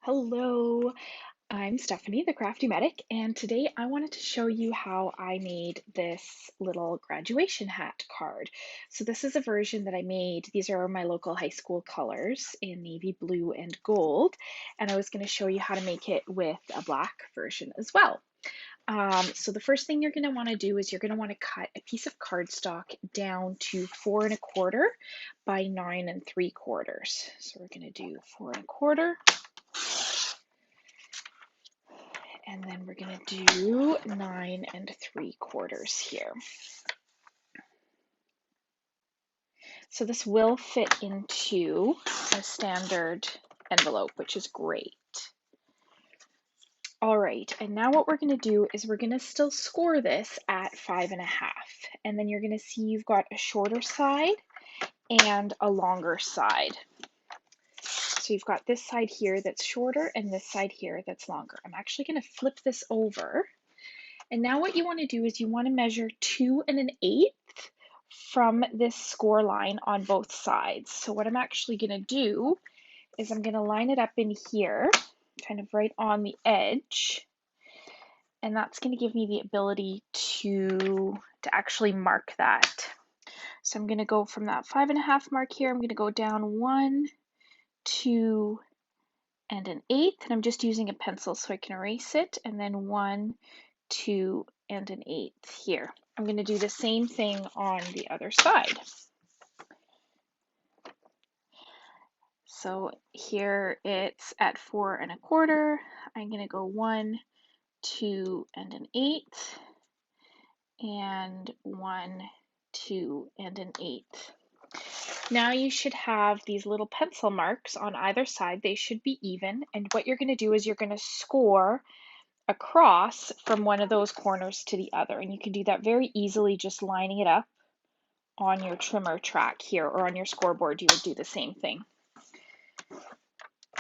Hello, I'm Stephanie, the Crafty Medic, and today I wanted to show you how I made this little graduation hat card. So this is a version that I made. These are my local high school colors in navy blue and gold, and I was going to show you how to make it with a black version as well. So the first thing you're going to want to do is you're going to want to cut a piece of cardstock down to 4 1/4 by 9 3/4. So we're going to do 4 1/4. And then we're going to do 9 3/4 here. So this will fit into a standard envelope, which is great. All right, and now what we're going to do is we're going to still score this at 5 1/2. And then you're going to see you've got a shorter side and a longer side. So you've got this side here that's shorter and this side here that's longer. I'm actually going to flip this over. And now what you want to do is you want to measure 2 1/8 from this score line on both sides. So what I'm actually going to do is I'm going to line it up in here, kind of right on the edge. And that's going to give me the ability to actually mark that. So I'm going to go from that 5 1/2 mark here. I'm going to go down 1, 2, and 1/8. And I'm just using a pencil so I can erase it. And then 1, 2, and 1/8 here. I'm going to do the same thing on the other side. So here it's at 4 1/4. I'm going to go 1, 2, and 1/8, and 1, 2, and 1/8. Now you should have these little pencil marks on either side. They should be even. And what you're going to do is you're going to score across from one of those corners to the other. And you can do that very easily just lining it up on your trimmer track here, or on your scoreboard you would do the same thing.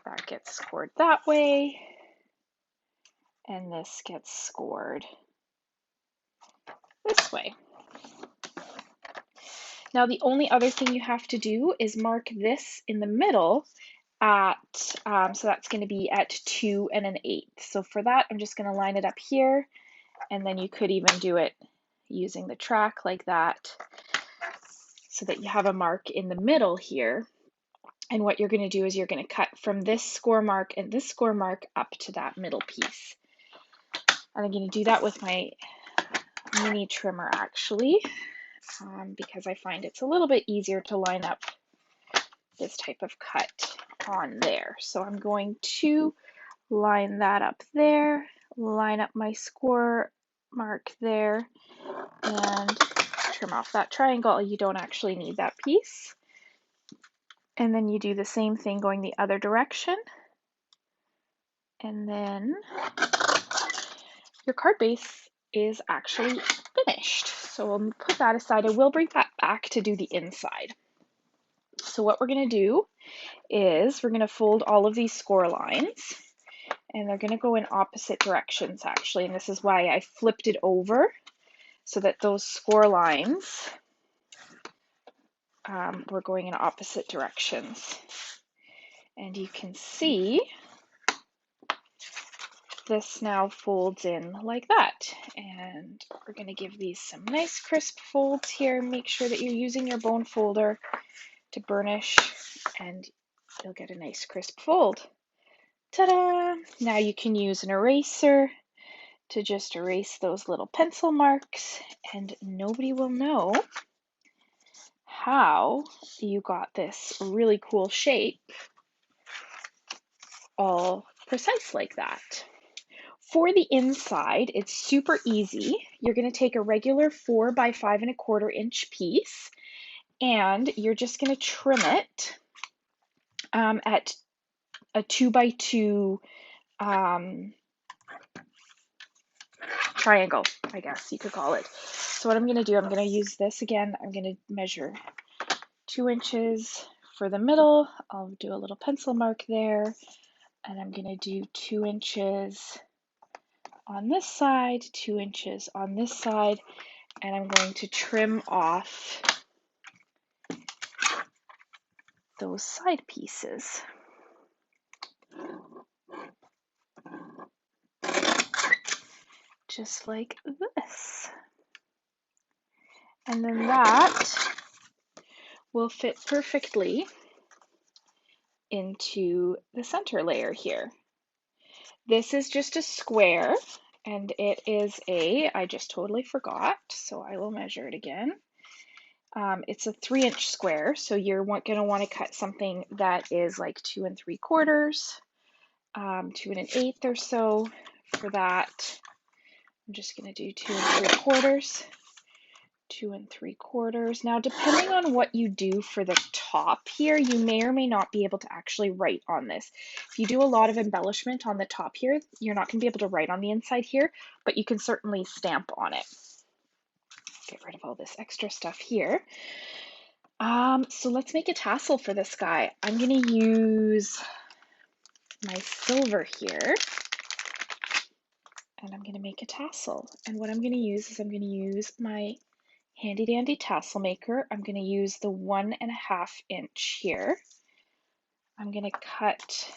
That gets scored that way, and this gets scored this way. Now the only other thing you have to do is mark this in the middle at, so that's going to be at 2 1/8. So for that, I'm just going to line it up here, and then you could even do it using the track like that, so that you have a mark in the middle here. And what you're going to do is you're going to cut from this score mark and this score mark up to that middle piece. And I'm going to do that with my mini trimmer actually, because I find it's a little bit easier to line up this type of cut on there. So I'm going to line that up there, line up my score mark there, and trim off that triangle. You don't actually need that piece. And then you do the same thing going the other direction. And then your card base is actually finished. So we'll put that aside. I will bring that back to do the inside. So what we're going to do is we're going to fold all of these score lines, and they're going to go in opposite directions actually. And this is why I flipped it over, so that those score lines were going in opposite directions. And you can see this now folds in like that. And we're going to give these some nice crisp folds here. Make sure that you're using your bone folder to burnish, and you'll get a nice crisp fold. Ta-da! Now you can use an eraser to just erase those little pencil marks, and nobody will know how you got this really cool shape all precise like that. For the inside, it's super easy. You're going to take a regular 4 by 5 1/4 inch piece, and you're just going to trim it at a 2 by 2 triangle, I guess you could call it. So what I'm going to do, I'm going to use this again. I'm going to measure 2 inches for the middle. I'll do a little pencil mark there, and I'm going to do 2 inches on this side, 2 inches on this side, and I'm going to trim off those side pieces. just like this. And then that will fit perfectly into the center layer here. This is just a square, and it is I just totally forgot, so I will measure it again. It's a 3-inch square, so you're going to want to cut something that is like 2 3/4, 2 1/8 or so. For that, I'm just going to do 2 3/4. 2 3/4. Now, depending on what you do for the top here, you may or may not be able to actually write on this. If you do a lot of embellishment on the top here, you're not going to be able to write on the inside here, but you can certainly stamp on it. Get rid of all this extra stuff here. So let's make a tassel for this guy. I'm going to use my silver here, and I'm going to make a tassel. And what I'm going to use is I'm going to use my handy dandy tassel maker. I'm going to use the 1.5 inch here. I'm going to cut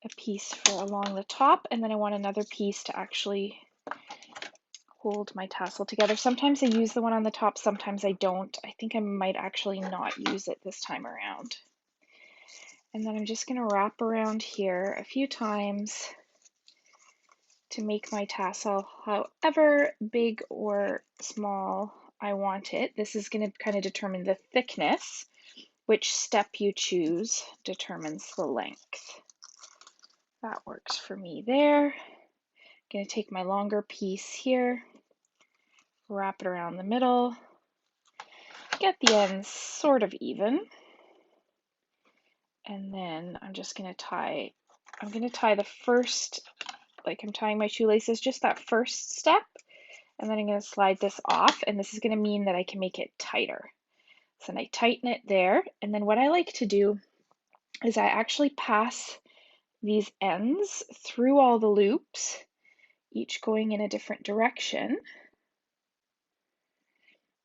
a piece for along the top, and then I want another piece to actually hold my tassel together. Sometimes I use the one on the top, sometimes I don't. I think I might actually not use it this time around. And then I'm just going to wrap around here a few times to make my tassel however big or small I want it. This is going to kind of determine the thickness. Which step you choose determines the length. That works for me there. I'm going to take my longer piece here, wrap it around the middle, get the ends sort of even, and then I'm just going to tie, the first, like I'm tying my shoelaces, just that first step, and then I'm going to slide this off, and this is going to mean that I can make it tighter. So then I tighten it there, and then what I like to do is I actually pass these ends through all the loops, each going in a different direction.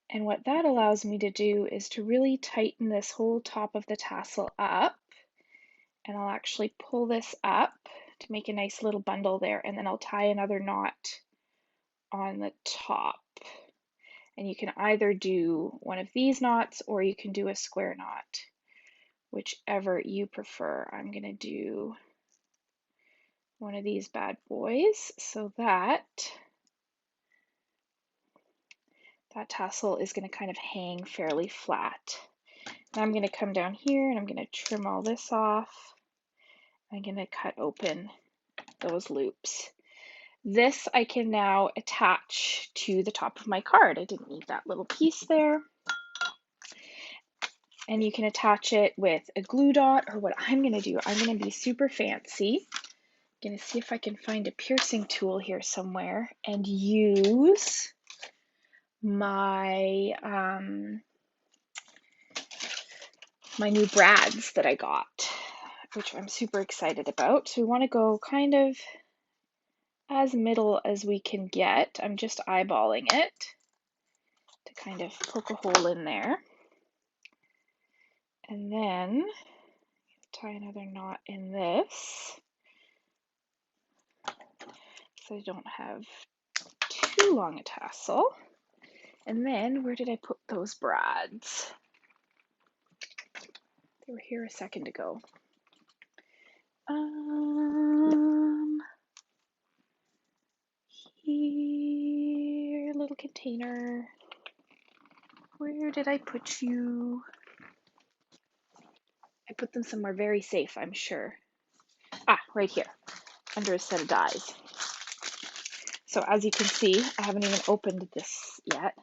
And what that allows me to do is to really tighten this whole top of the tassel up. And I'll actually pull this up to make a nice little bundle there, and then I'll tie another knot on the top. And you can either do one of these knots or you can do a square knot, whichever you prefer. I'm going to do one of these bad boys so that that tassel is going to kind of hang fairly flat. Now I'm going to come down here and I'm going to trim all this off. I'm going to cut open those loops. This I can now attach to the top of my card. I didn't need that little piece there. And you can attach it with a glue dot, or what I'm going to do, I'm going to be super fancy. I'm going to see if I can find a piercing tool here somewhere and use my my new brads that I got, which I'm super excited about. So we want to go kind of as middle as we can get. I'm just eyeballing it to kind of poke a hole in there. And then tie another knot in this so I don't have too long a tassel. And then where did I put those brads? They were here a second ago. Here, little container. Where did I put you? I put them somewhere very safe, I'm sure. Ah, right here, under a set of dies. So as you can see, I haven't even opened this yet.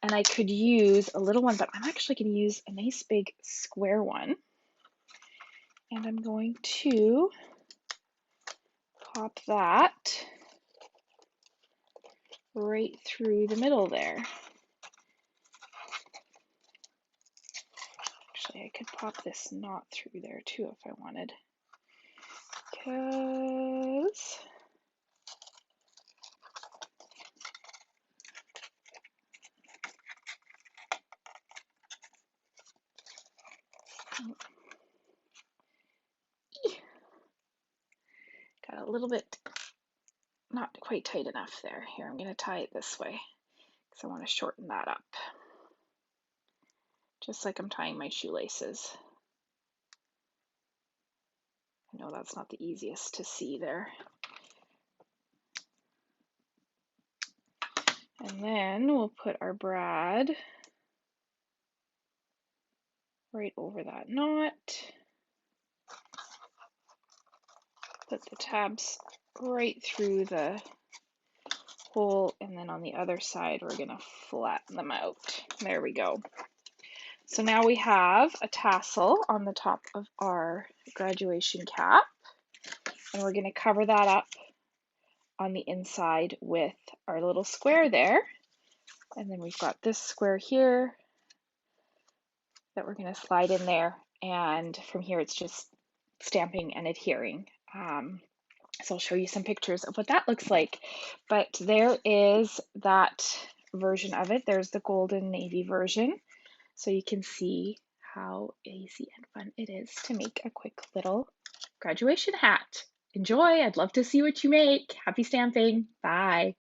And I could use a little one, but I'm actually going to use a nice big square one. And I'm going to pop that right through the middle there. Actually, I could pop this knot through there too if I wanted. Because got a little bit not quite tight enough there. Here, I'm going to tie it this way because I want to shorten that up. Just like I'm tying my shoelaces. I know that's not the easiest to see there. And then we'll put our brad right over that knot. Put the tabs right through the hole, and then on the other side we're going to flatten them out. There we go. So now we have a tassel on the top of our graduation cap, and we're going to cover that up on the inside with our little square there. And then we've got this square here that we're going to slide in there, and from here it's just stamping and adhering. So I'll show you some pictures of what that looks like. But there is that version of it. There's the golden navy version. So you can see how easy and fun it is to make a quick little graduation hat. Enjoy! I'd love to see what you make. Happy stamping! Bye!